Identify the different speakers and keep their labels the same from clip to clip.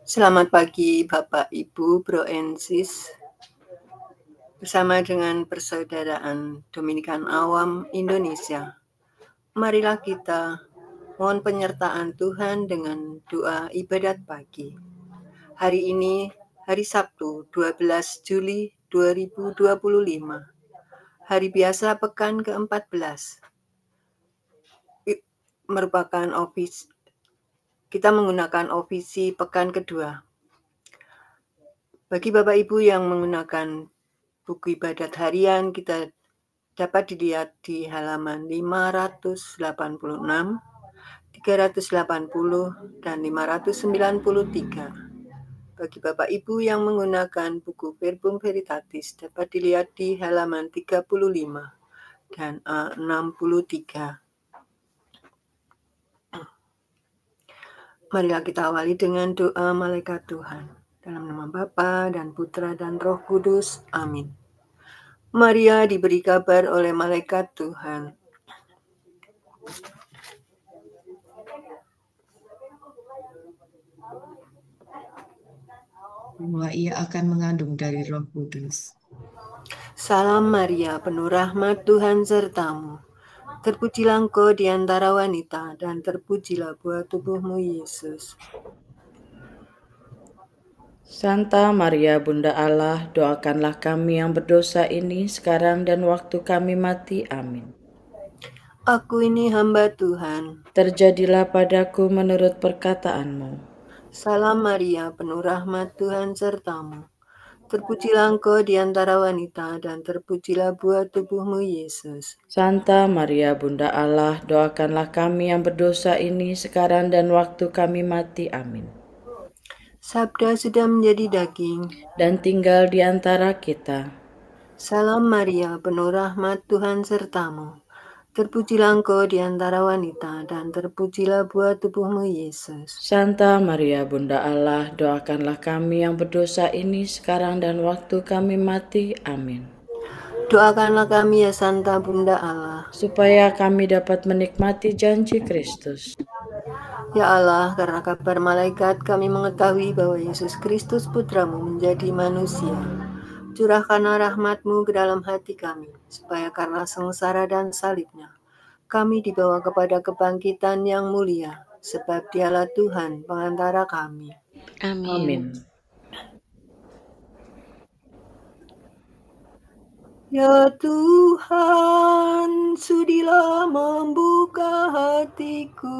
Speaker 1: Selamat pagi Bapak, Ibu, Bro and Sis. Bersama dengan Persaudaraan Dominikan Awam Indonesia, marilah kita mohon penyertaan Tuhan dengan doa ibadat pagi. Hari ini, hari Sabtu, 12 Juli 2025, hari biasa pekan ke-14. Merupakan kita menggunakan opsi pekan kedua. Bagi Bapak Ibu yang menggunakan buku ibadat harian, kita dapat dilihat di halaman 586, 380, dan 593. Bagi Bapak Ibu yang menggunakan buku Verbum Veritatis, dapat dilihat di halaman 35 dan 63. Marilah kita awali dengan doa malaikat Tuhan. Dalam nama Bapa dan Putra dan Roh Kudus. Amin. Maria diberi kabar oleh malaikat Tuhan.
Speaker 2: Bahwa ia akan mengandung dari Roh Kudus.
Speaker 1: Salam Maria, penuh rahmat Tuhan sertamu. Terpujilah engkau di antara wanita, dan terpujilah buah tubuhmu, Yesus.
Speaker 3: Santa Maria Bunda Allah, doakanlah kami yang berdosa ini sekarang dan waktu kami mati. Amin.
Speaker 1: Aku ini hamba Tuhan.
Speaker 3: Terjadilah padaku menurut perkataanmu.
Speaker 1: Salam Maria, penuh rahmat Tuhan sertamu. Terpujilah engkau di antara wanita, dan terpujilah buah tubuhmu, Yesus.
Speaker 3: Santa Maria Bunda Allah, doakanlah kami yang berdosa ini sekarang dan waktu kami mati. Amin.
Speaker 1: Sabda sudah menjadi daging
Speaker 3: dan tinggal di antara kita.
Speaker 1: Salam Maria, penuh rahmat Tuhan sertamu. Terpujilah engkau di antara wanita, dan terpujilah buah tubuhmu, Yesus.
Speaker 3: Santa Maria Bunda Allah, doakanlah kami yang berdosa ini sekarang dan waktu kami mati. Amin.
Speaker 1: Doakanlah kami ya Santa Bunda Allah,
Speaker 3: supaya kami dapat menikmati janji Kristus.
Speaker 1: Ya Allah, karena kabar malaikat kami mengetahui bahwa Yesus Kristus Putramu menjadi manusia. Curahkanlah rahmat-Mu ke dalam hati kami, supaya karena sengsara dan salibnya, kami dibawa kepada kebangkitan yang mulia, sebab Dialah Tuhan pengantara kami.
Speaker 3: Amin.
Speaker 1: Ya Tuhan, sudilah membuka hatiku,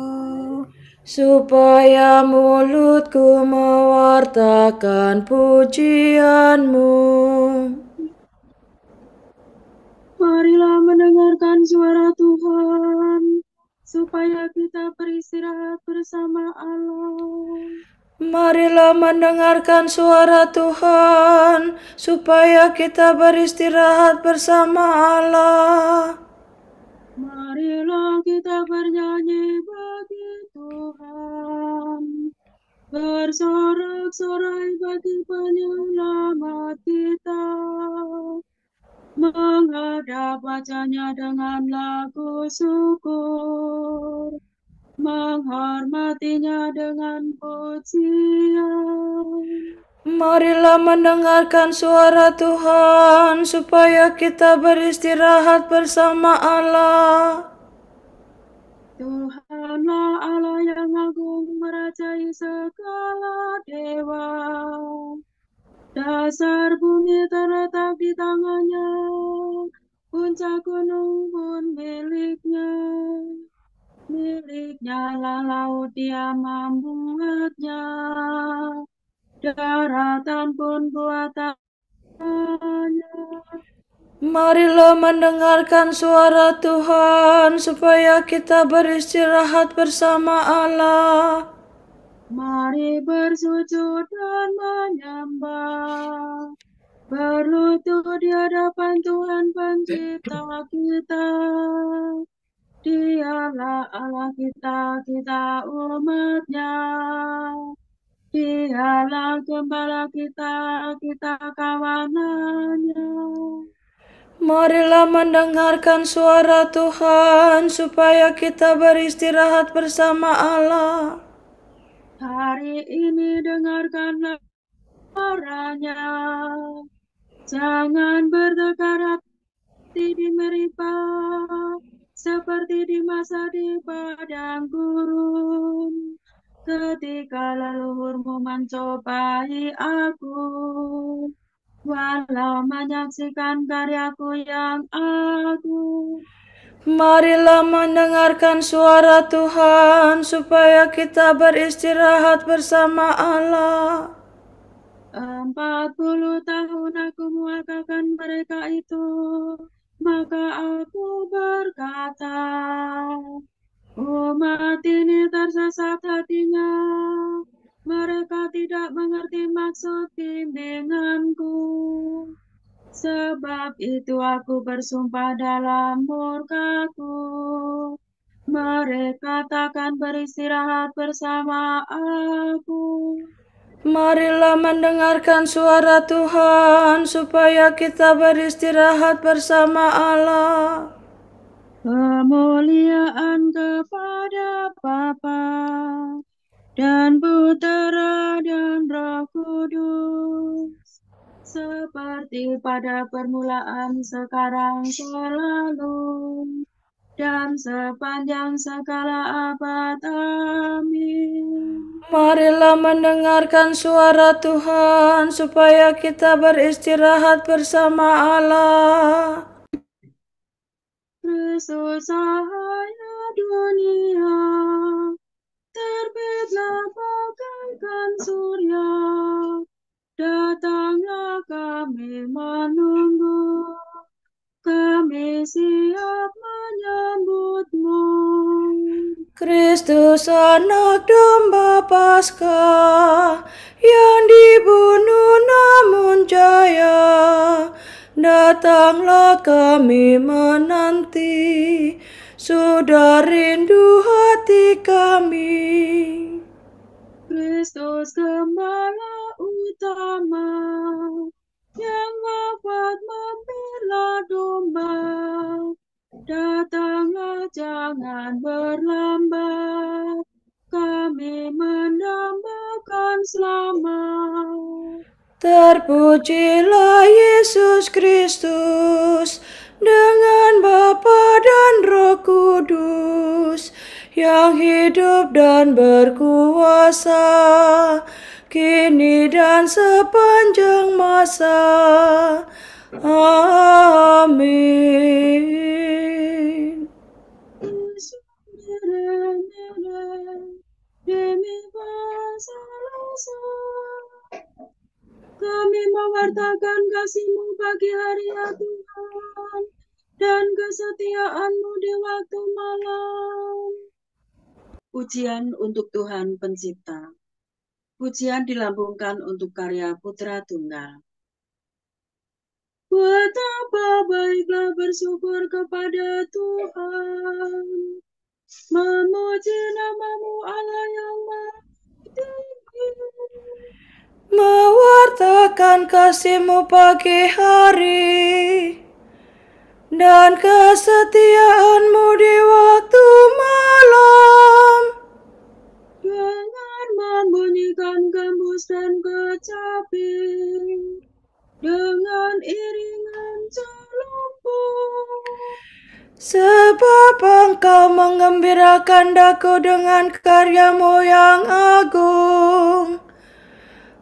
Speaker 3: supaya mulutku mewartakan pujian-Mu.
Speaker 4: Marilah mendengarkan suara Tuhan, supaya kita beristirahat bersama Allah.
Speaker 3: Marilah mendengarkan suara Tuhan, supaya kita beristirahat bersama Allah.
Speaker 4: Marilah kita bernyanyi bagi Tuhan, bersorak-sorai bagi penyelamat kita, menghadap wajahnya dengan lagu syukur, menghormatinya dengan pujian.
Speaker 3: Marilah mendengarkan suara Tuhan, supaya kita beristirahat bersama Allah.
Speaker 4: Tuhanlah Allah yang agung, merajai segala dewa. Dasar bumi terletak di tangannya, puncak gunung pun miliknya. Miliknya lah laut, Dia membuatnya, daratan pun buatannya.
Speaker 3: Marilah mendengarkan suara Tuhan, supaya kita beristirahat bersama Allah.
Speaker 4: Mari bersujud dan menyembah, berlutut di hadapan Tuhan Pencipta kita. Dialah Allah kita, kita umat-Nya. Dialah gembala kita, kita kawanan-Nya.
Speaker 3: Marilah mendengarkan suara Tuhan, supaya kita beristirahat bersama Allah.
Speaker 4: hari ini dengarkanlah suaranya. Jangan bertekad hati di Meribah, seperti di masa di padang gurun, ketika leluhurmu mencobai aku, walau menyaksikan karyaku yang agung.
Speaker 3: Marilah mendengarkan suara Tuhan, supaya kita beristirahat bersama Allah.
Speaker 4: 40 tahun aku muakakan mereka itu, maka aku berkata, umat ini tersesat hatinya, mereka tidak mengerti maksud bimbinganku. Sebab itu aku bersumpah dalam murkaku, mereka takkan beristirahat bersama aku.
Speaker 3: Marilah mendengarkan suara Tuhan, supaya kita beristirahat bersama Allah.
Speaker 4: Kemuliaan kepada Bapa dan Putera dan Roh Kudus, seperti pada permulaan, sekarang, selalu, dan sepanjang segala abad. Amin.
Speaker 3: Marilah mendengarkan suara Tuhan, supaya kita beristirahat bersama Allah.
Speaker 4: Kristus cahaya dunia, terbitlah bagaikan surya, datanglah kami menunggu, kami siap menyambutmu.
Speaker 3: Kristus anak domba Paskah, yang dibunuh namun jaya, datanglah kami menanti, sudah rindu hati kami.
Speaker 4: Kristus Gembala utama, yang wafat membela domba, datanglah jangan berlambat, kami mendambakan selamat.
Speaker 3: Terpujilah Yesus Kristus dengan Bapa dan Roh Kudus, yang hidup dan berkuasa kini dan sepanjang masa. Amin.
Speaker 4: Kami mewartakan kasih-Mu pagi hari ya Tuhan, dan kesetiaan-Mu di waktu malam. Pujian untuk Tuhan Pencipta. Pujian dilambungkan untuk karya Putra Tunggal. Betapa baiklah bersyukur kepada Tuhan, memuji nama-Mu Allah yang Maha Tinggi.
Speaker 3: Mewartakan kasih-Mu pagi hari, dan kesetiaan-Mu di waktu malam.
Speaker 4: Dengan membunyikan gembus dan kecapi, dengan iringan celupung.
Speaker 3: Sebab Engkau menggembirakan daku dengan karya-Mu yang agung.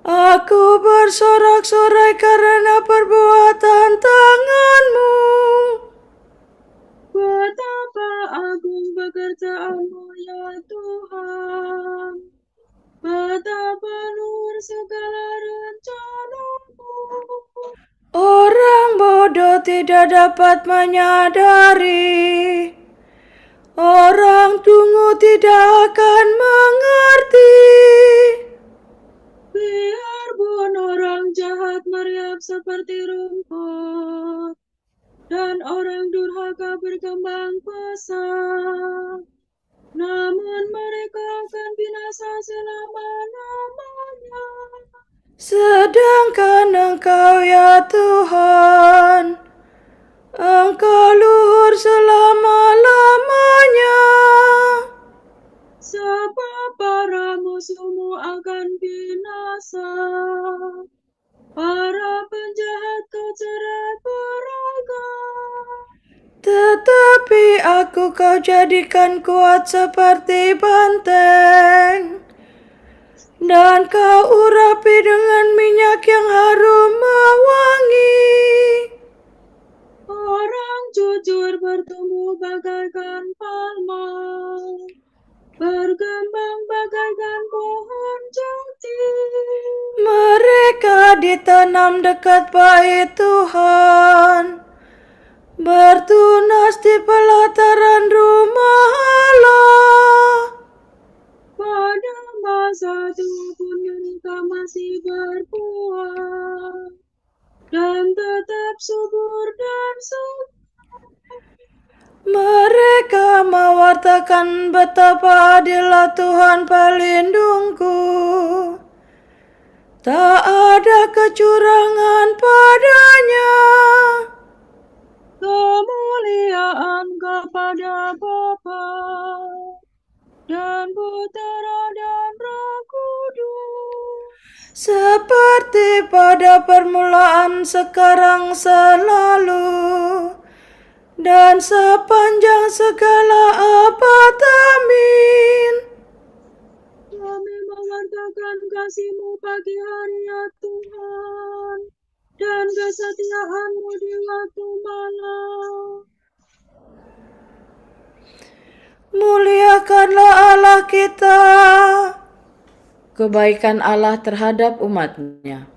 Speaker 3: Aku bersorak-sorai karena perbuatan tangan-Mu.
Speaker 4: Betapa agung pekerjaan-Mu ya Tuhan, betapa luhur segala rencana-Mu.
Speaker 3: Orang bodoh tidak dapat menyadari, orang tunggu tidak akan mengerti.
Speaker 4: Biarpun orang jahat meriap seperti rumput, dan orang durhaka berkembang pesat, namun mereka akan binasa selama-lamanya.
Speaker 3: Sedangkan Engkau ya Tuhan, Engkau luhur selama-lamanya.
Speaker 4: Sebab para musuh-Mu akan
Speaker 3: aku kau jadikan kuat seperti benteng, dan kau urapi dengan minyak yang harum mewangi.
Speaker 4: Orang jujur bertumbuh bagaikan palma, berkembang bagaikan pohon jati.
Speaker 3: Mereka ditanam dekat bait Tuhan, bertunas di pelataran rumah Allah.
Speaker 4: Pada masa tua pun mereka masih berbuah, dan tetap subur dan subur.
Speaker 3: Mereka mewartakan betapa adillah Tuhan pelindungku. Tak ada kecurangan padanya.
Speaker 4: Kemuliaan kepada Bapa dan Putera dan Roh Kudus,
Speaker 3: Seperti pada permulaan, sekarang, selalu, dan sepanjang segala abad. Amin.
Speaker 4: kami mewartakan kasih-Mu pagi hari ya Tuhan, dan kesetiaan-Mu di waktu malam.
Speaker 3: Muliakanlah Allah kita. Kebaikan Allah terhadap umat-Nya.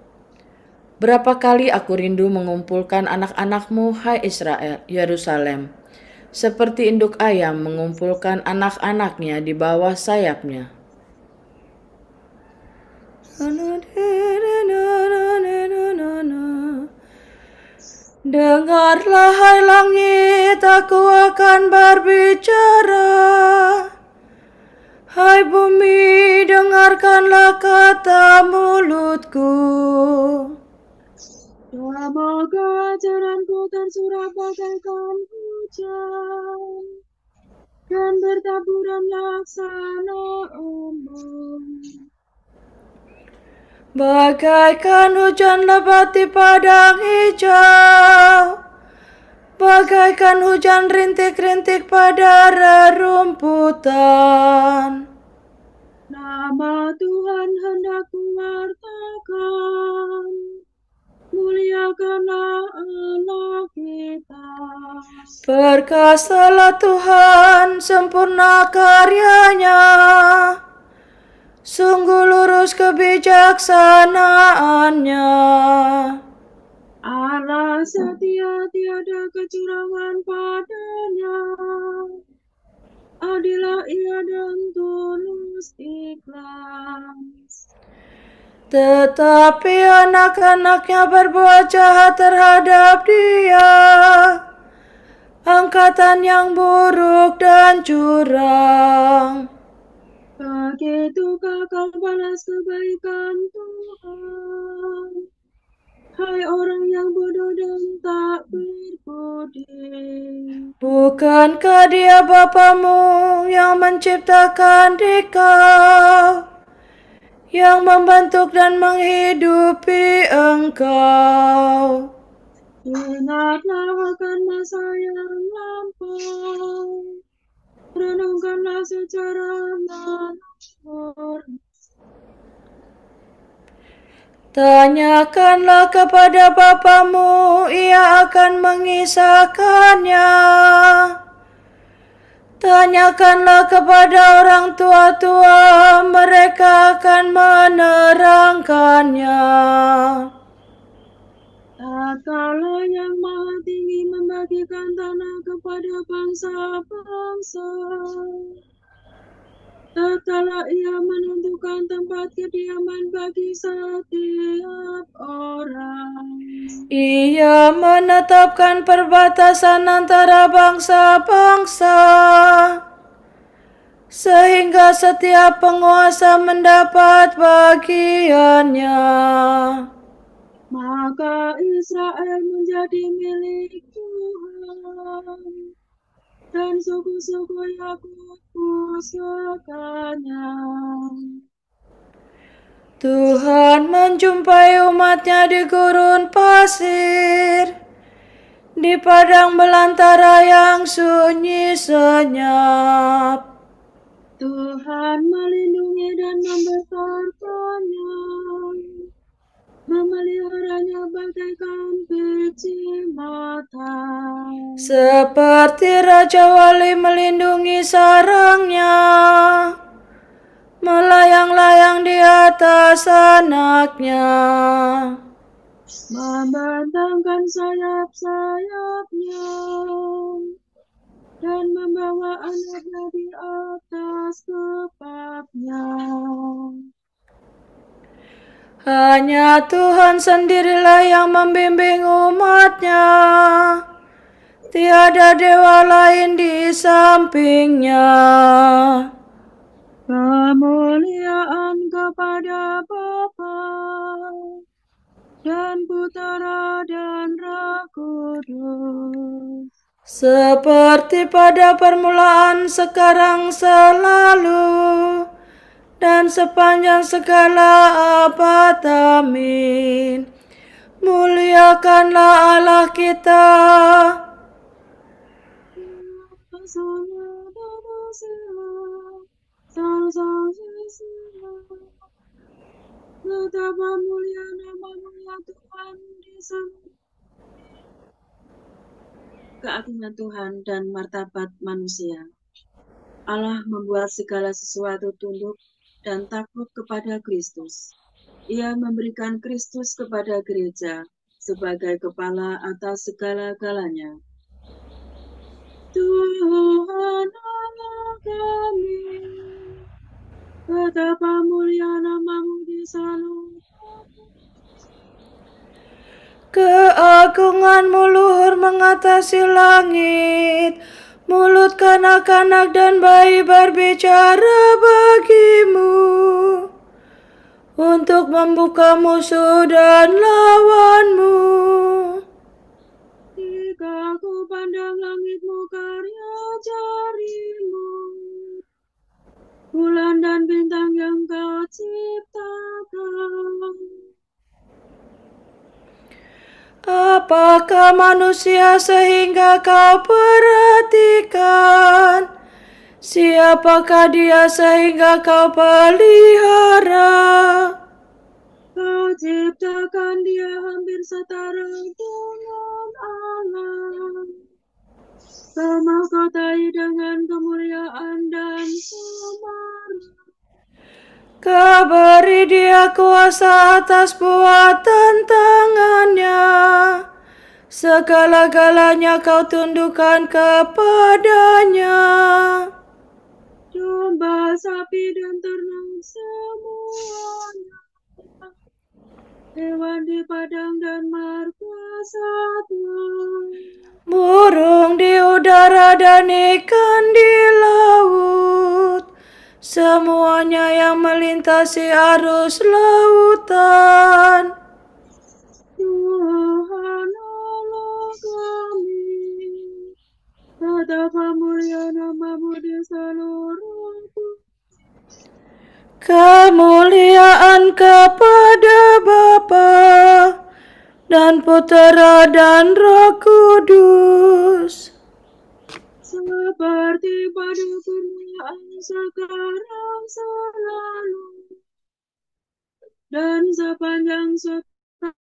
Speaker 3: Berapa kali aku rindu mengumpulkan anak-anak-Mu, hai Israel, Yerusalem, seperti induk ayam mengumpulkan anak-anaknya di bawah sayapnya. Dengarlah hai langit, aku akan berbicara. Hai bumi, dengarkanlah kata mulutku.
Speaker 4: Semoga ajaranku tersurah bagaikan hujan, dan bertaburan laksana embun.
Speaker 3: Bagaikan hujan lebat di padang hijau, bagaikan hujan rintik-rintik pada rerumputan.
Speaker 4: Nama Tuhan hendak kuwartakan, muliakanlah Allah kita.
Speaker 3: Perkasalah Tuhan, sempurna karyanya, sungguh lurus kebijaksanaannya.
Speaker 4: Allah setia, tiada kecurangan padanya. Adilah ia dan tulus ikhlas.
Speaker 3: Tetapi anak-anaknya berbuat jahat terhadap dia, angkatan yang buruk dan curang.
Speaker 4: Begitukah kau balas kebaikan Tuhan, hai orang yang bodoh dan tak berbudi?
Speaker 3: Bukankah Dia Bapamu yang menciptakan dikau, yang membentuk dan menghidupi engkau?
Speaker 4: Ingatlah akan masa yang lampau, renungkanlah secara menurut.
Speaker 3: Tanyakanlah kepada Bapamu, Ia akan mengisahkannya. Tanyakanlah kepada orang tua-tua, mereka akan menerangkannya.
Speaker 4: Tatkala yang Maha Tinggi membagikan tanah kepada bangsa-bangsa, tatkala Ia menentukan tempat kediaman bagi setiap orang,
Speaker 3: Ia menetapkan perbatasan antara bangsa-bangsa, sehingga setiap penguasa mendapat bagiannya.
Speaker 4: maka Israel menjadi milik Tuhan, dan suku-suku Yakub pusakanya.
Speaker 3: Tuhan menjumpai umat-Nya di gurun pasir, di padang belantara yang sunyi senyap.
Speaker 4: Tuhan melindungi dan membesarkannya, memeliharanya bagaikan biji mata.
Speaker 3: Seperti Raja Wali melindungi sarangnya, melayang-layang di atas anaknya.
Speaker 4: Membentangkan sayap-sayapnya dan membawa anaknya di atas kepaknya.
Speaker 3: Hanya Tuhan sendirilah yang membimbing umatnya, tiada dewa lain di sampingnya.
Speaker 4: Kemuliaan kepada Bapa dan Putera dan Roh Kudus,
Speaker 3: Seperti pada permulaan, sekarang, selalu, dan sepanjang segala abad. Amin. Muliakanlah Allah kita.
Speaker 4: Betapa mulia nama-Mu ya Tuhan di sana. Keagungan Tuhan dan martabat manusia. Allah membuat segala sesuatu tunduk dan takut kepada Kristus. Ia memberikan Kristus kepada gereja sebagai kepala atas segala-galanya. Tuhan Allah kami, betapa mulia nama-Mu di seluruh.
Speaker 3: Keagungan-Mu luhur mengatasi langit. Mulut kanak-kanak dan bayi berbicara bagi-Mu, untuk membuka musuh dan lawan-Mu.
Speaker 4: Jika ku pandang langit-Mu karya jari-Mu, bulan dan bintang yang Kau ciptakan.
Speaker 3: Apakah manusia sehingga Kau perhatikan? Siapakah dia sehingga Kau pelihara?
Speaker 4: Kau ciptakan dia hampir setara dengan Allah. Kau mahkotai dengan kemuliaan dan kemarahan.
Speaker 3: Kau beri dia kuasa atas buatan tangannya. Segala-galanya Kau tundukkan kepadanya.
Speaker 4: Domba, sapi, dan ternak semuanya, hewan di padang dan marga satwa,
Speaker 3: Burung di udara dan ikan di laut, semuanya yang melintasi arus lautan.
Speaker 4: Tuhan Allah kami, betapa mulia nama-Mu di seluruh bumi.
Speaker 3: Kemuliaan kepada Bapa dan Putera dan Roh Kudus,
Speaker 4: Seperti pada permulaan, sekarang, selalu, dan sepanjang segala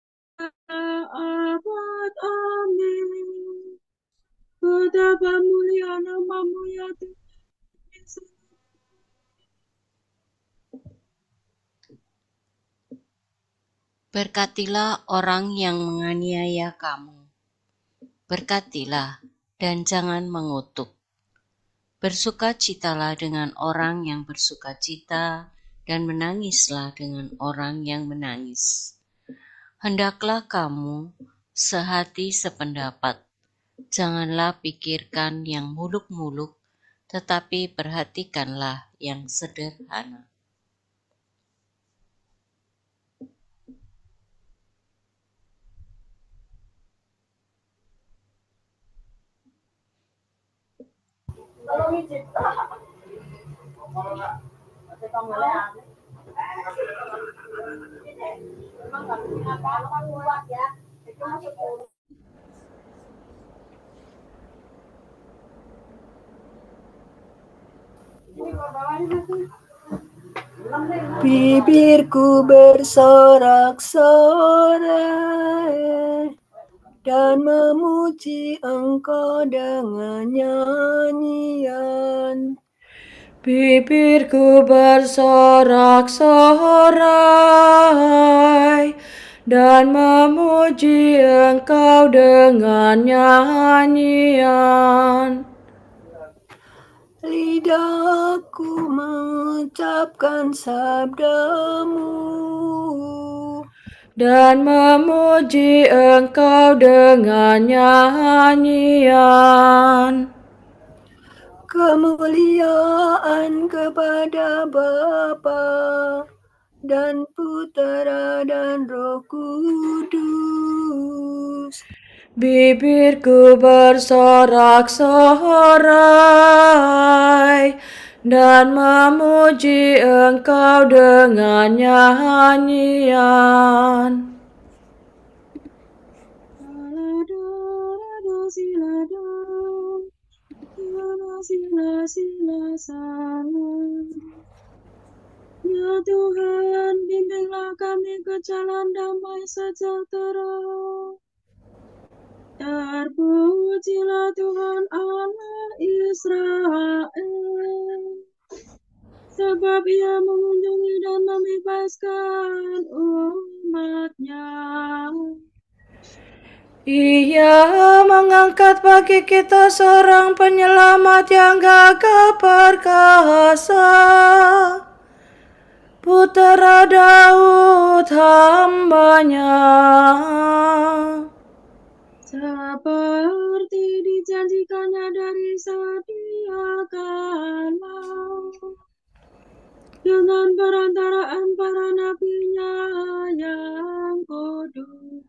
Speaker 4: abad. Amin. Betapa mulia nama-Mu ya Tuhan.
Speaker 5: Berkatilah orang yang menganiaya kamu. Berkatilah dan jangan mengutuk. Bersukacitalah dengan orang yang bersukacita dan menangislah dengan orang yang menangis. Hendaklah kamu sehati sependapat. Janganlah pikirkan yang muluk-muluk, tetapi perhatikanlah yang sederhana.
Speaker 1: Bibirku bersorak-sorai dan memuji Engkau dengan nyanyian.
Speaker 3: Bibirku bersorak-sorai dan memuji Engkau dengan nyanyian.
Speaker 1: Lidahku mengucapkan sabdamu
Speaker 3: dan memuji Engkau dengan nyanyian.
Speaker 1: Kemuliaan kepada Bapa dan Putera dan Roh Kudus.
Speaker 3: Bibirku bersorak-sorai dan memuji Engkau dengan nyanyian.
Speaker 4: Ya Tuhan, bimbinglah kami ke jalan damai sejahtera. Terpujilah Tuhan Allah Israel, sebab Ia mengunjungi dan membebaskan umat-Nya.
Speaker 3: Ia mengangkat bagi kita seorang penyelamat yang gagah perkasa, Putera Daud hamba-Nya.
Speaker 4: Seperti dijanjikannya dari sedia kala, dengan perantaraan para nabi-Nya yang kudus,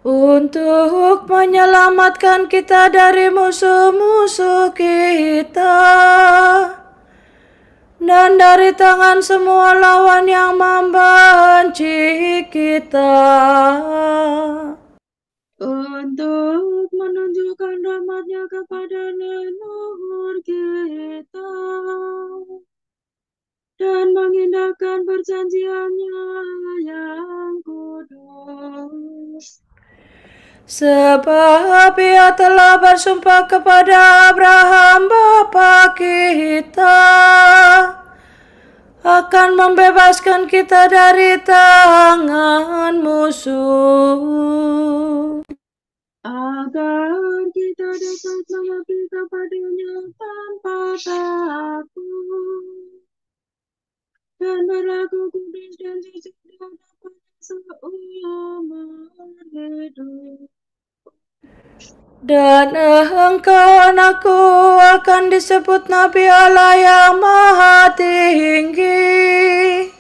Speaker 3: untuk menyelamatkan kita dari musuh-musuh kita dan dari tangan semua lawan yang membenci kita,
Speaker 4: untuk menunjukkan rahmat-Nya kepada leluhur kita dan mengindahkan perjanjian-Nya yang kudus.
Speaker 3: Sebab Ia telah bersumpah kepada Abraham bapa kita akan membebaskan kita dari tangan musuh,
Speaker 4: agar kita dapat mengabdi kepada-Nya tanpa takut dan berlaku kudus dan jujur di hadapan-Nya seumur hidup.
Speaker 3: dan engkau anakku akan disebut Nabi Allah yang Maha Tinggi,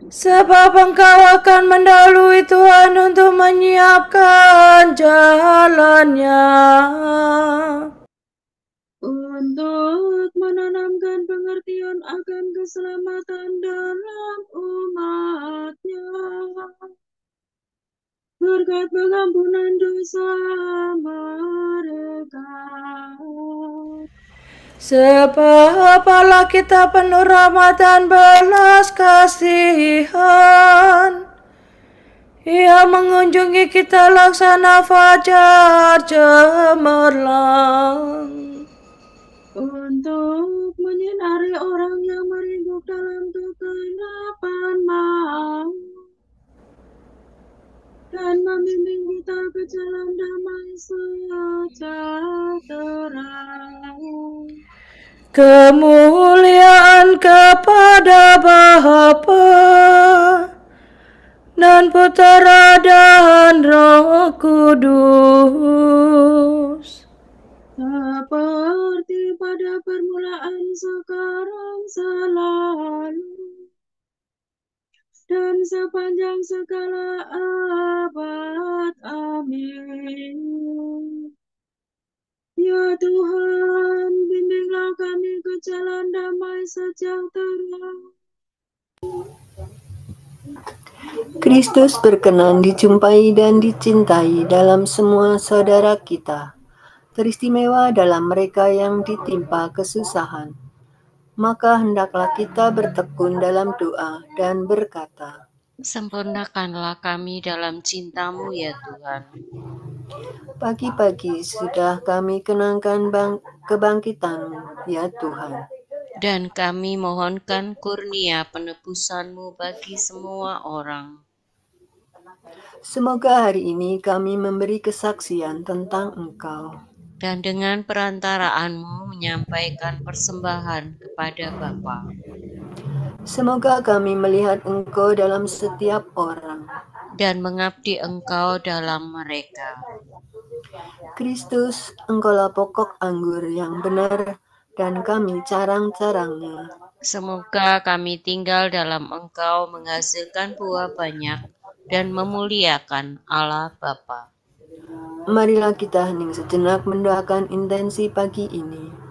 Speaker 3: sebab engkau akan mendahului Tuhan untuk menyiapkan jalannya,
Speaker 4: untuk menanamkan pengertian akan keselamatan dalam umat-Nya, berkat pengampunan dosa mereka.
Speaker 3: Sebab Allah kita penuh rahmat dan belas kasihan. Ia mengunjungi kita laksana fajar cemerlang,
Speaker 4: untuk menyinari orang yang meringguk dalam kegelapan maut dan membimbing kita ke jalan damai sejahtera.
Speaker 3: kemuliaan kepada Bapa dan Putera dan Roh Kudus,
Speaker 4: Seperti pada permulaan, sekarang, selalu, dan sepanjang segala abad. Amin. Ya Tuhan, bimbinglah kami ke jalan damai sejahtera.
Speaker 1: Kristus berkenan dijumpai dan dicintai dalam semua saudara kita. teristimewa dalam mereka yang ditimpa kesusahan. Maka hendaklah kita bertekun dalam doa dan berkata,
Speaker 5: Sempurnakanlah kami dalam cinta-Mu ya Tuhan.
Speaker 1: pagi-pagi sudah kami kenangkan kebangkitan-Mu ya Tuhan.
Speaker 5: Dan kami mohonkan kurnia penebusan-Mu bagi semua orang.
Speaker 1: Semoga hari ini kami memberi kesaksian tentang Engkau.
Speaker 5: Dan dengan perantaraanmu menyampaikan persembahan kepada Bapa.
Speaker 1: Semoga kami melihat Engkau dalam setiap orang.
Speaker 5: Dan mengabdi Engkau dalam mereka.
Speaker 1: Kristus, Engkaulah pokok anggur yang benar dan kami carang-carangnya.
Speaker 5: Semoga kami tinggal dalam Engkau menghasilkan buah banyak dan memuliakan Allah Bapa.
Speaker 1: Marilah kita hening sejenak mendoakan intensi pagi ini.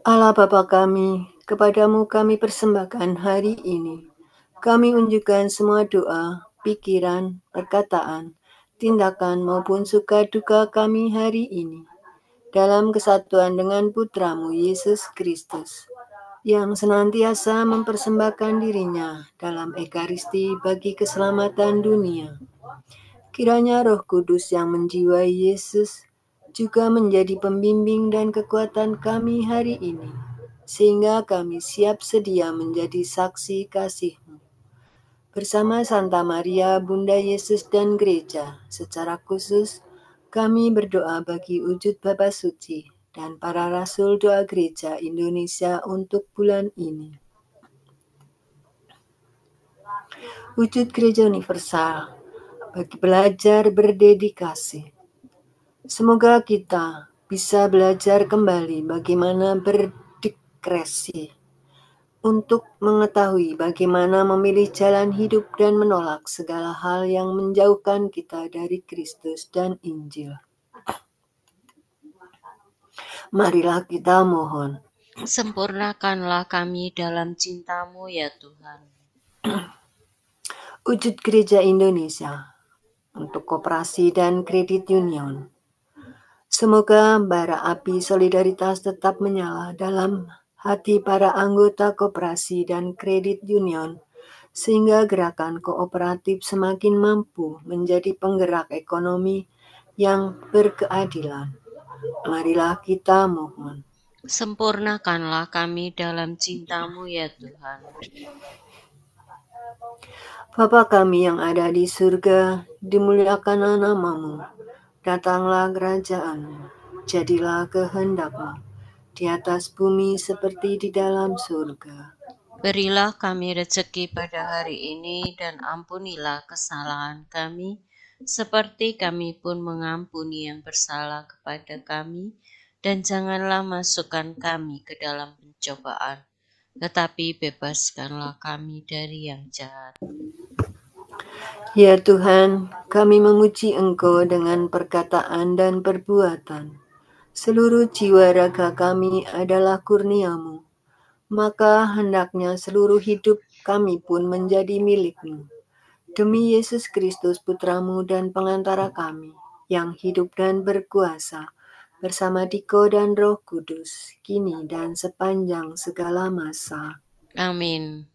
Speaker 1: Allah Bapa kami, kepadamu kami persembahkan hari ini. Kami unjukkan semua doa, pikiran, perkataan, tindakan maupun suka duka kami hari ini. Dalam kesatuan dengan Putramu Yesus Kristus, yang senantiasa mempersembahkan dirinya dalam Ekaristi bagi keselamatan dunia. Kiranya Roh Kudus yang menjiwai Yesus juga menjadi pembimbing dan kekuatan kami hari ini, sehingga kami siap sedia menjadi saksi kasih-Mu. Bersama Santa Maria, Bunda Yesus dan Gereja, secara khusus kami berdoa bagi wujud Bapa Suci dan para Rasul Doa Gereja Indonesia untuk bulan ini. Wujud Gereja Universal bagi belajar berdedikasi. Semoga kita bisa belajar kembali bagaimana berdiskresi untuk mengetahui bagaimana memilih jalan hidup dan menolak segala hal yang menjauhkan kita dari Kristus dan Injil. Marilah kita mohon.
Speaker 5: Sempurnakanlah kami dalam cinta-Mu ya Tuhan.
Speaker 1: Wujud Gereja Indonesia untuk koperasi dan kredit union. Semoga bara api solidaritas tetap menyala dalam hati para anggota koperasi dan kredit union, sehingga gerakan kooperatif semakin mampu menjadi penggerak ekonomi yang berkeadilan. Marilah kita mohon.
Speaker 5: Sempurnakanlah kami dalam cinta-Mu ya Tuhan.
Speaker 1: Bapa kami yang ada di surga, dimuliakanlah nama-Mu. Datanglah kerajaan-Mu, jadilah kehendak-Mu, di atas bumi seperti di dalam surga.
Speaker 5: Berilah kami rezeki pada hari ini dan ampunilah kesalahan kami, seperti kami pun mengampuni yang bersalah kepada kami. Dan janganlah masukkan kami ke dalam pencobaan, tetapi bebaskanlah kami dari yang jahat.
Speaker 1: Ya Tuhan, kami memuji Engkau dengan perkataan dan perbuatan. Seluruh jiwa raga kami adalah kurnia-Mu, maka hendaknya seluruh hidup kami pun menjadi milik-Mu. Demi Yesus Kristus Putra-Mu dan pengantara kami, yang hidup dan berkuasa, bersama Diko dan Roh Kudus, kini dan sepanjang segala masa.
Speaker 5: Amin.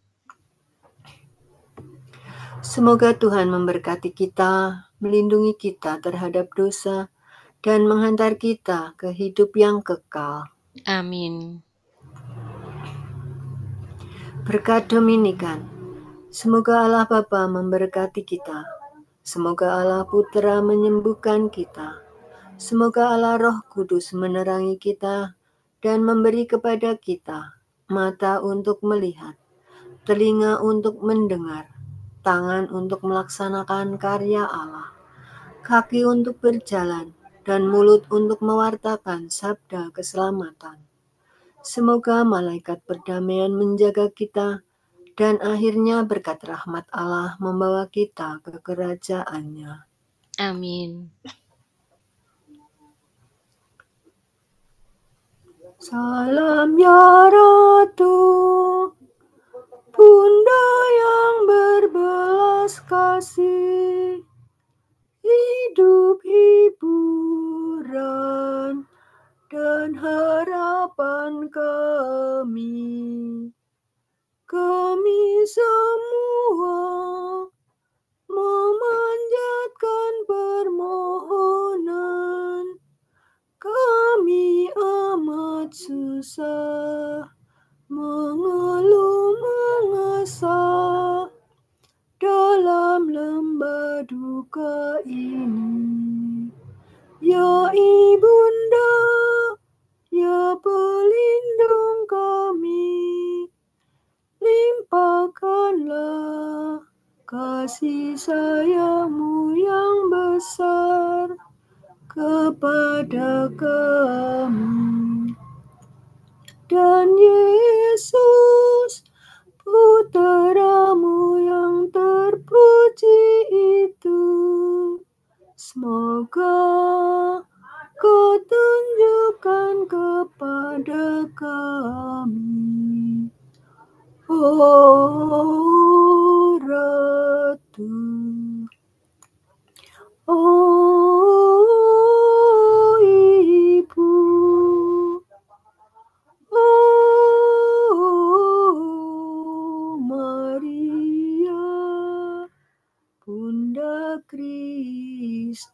Speaker 1: Semoga Tuhan memberkati kita, melindungi kita terhadap dosa, dan menghantar kita ke hidup yang kekal.
Speaker 5: Amin.
Speaker 1: Berkat Dominikan, semoga Allah Bapa memberkati kita, semoga Allah Putra menyembuhkan kita, semoga Allah Roh Kudus menerangi kita dan memberi kepada kita mata untuk melihat, telinga untuk mendengar, tangan untuk melaksanakan karya Allah, kaki untuk berjalan, dan mulut untuk mewartakan sabda keselamatan. Semoga malaikat perdamaian menjaga kita, dan akhirnya berkat rahmat Allah membawa kita ke kerajaan-Nya.
Speaker 5: Amin.
Speaker 1: Salam ya Ratu, Bunda yang berbelas kasih, hidup hiburan dan harapan kami. Kami semua memanjatkan permohonan. Kami amat susah, mengeluh mengesah dalam lembah duka ini. Ya Ibunda, ya pelindung kami, limpahkanlah kasih sayang-Mu yang besar kepada kami. Dan Yesus, Putra-Mu yang terpuji itu, semoga Kau tunjukkan kepada kami, oh Ratu, oh Ibu, oh Maria, Bunda Kristus.